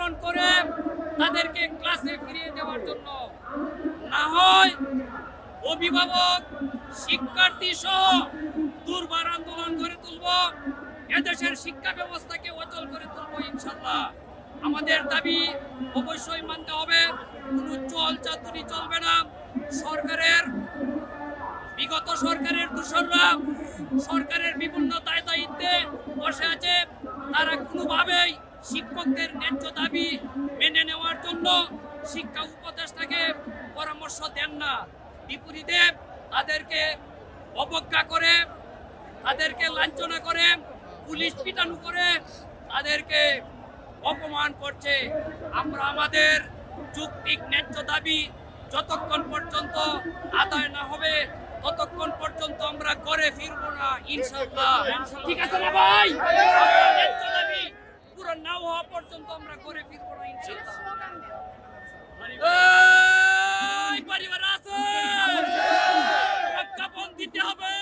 আন্দোলন করে তাদেরকে ক্লাসে ফিরিয়ে দেওয়ার জন্য, না হয় অভিভাবক শিক্ষার্থী সহ দুর্বার আন্দোলন করে তুলব, এদেশের শিক্ষা ব্যবস্থাকে অচল করে তুলব ইনশাল্লাহ। আমাদের দাবি অবশ্যই মানতে হবে, কোনো চল চাতুরি চলবে না। বিগত সরকারের দূষণরা সরকারের বিভিন্ন দায় দায়িত্বে বসে আছে, তারা কোনোভাবেই শিক্ষকদের ন্যায্য দাবি মেনে নেওয়ার জন্য শিক্ষা উপদেষ্টাকে পরামর্শ দেন না। বিপরীতে তাদেরকে অবজ্ঞা করে, তাদেরকে লাঞ্ছনা করে, পুলিশ পিটানো করে, তাদেরকে অপমান করছে। আমরা আমাদের যৌক্তিক ন্যায্য দাবি যতক্ষণ পর্যন্ত আদায় না হবে ততক্ষণ পর্যন্ত আমরা ঘরে ফিরবো না ইনশাআল্লাহ। ঠিক আছে না ভাই? ন্যায্য দাবি পূরণ না হওয়া পর্যন্ত আমরা ঘরে ফিরবো না ইনশাআল্লাহ। এই পরিবার আছে, প্রজ্ঞাপন দিতে হবে,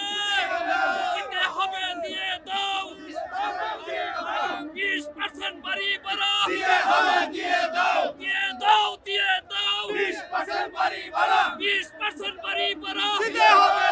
দিয়ে দাও। 20% বাড়ি বাড়া, দিয়ে দাও 20% বাড়ি বাড়া, 20% বাড়ি বাড়া, দিতে হবে।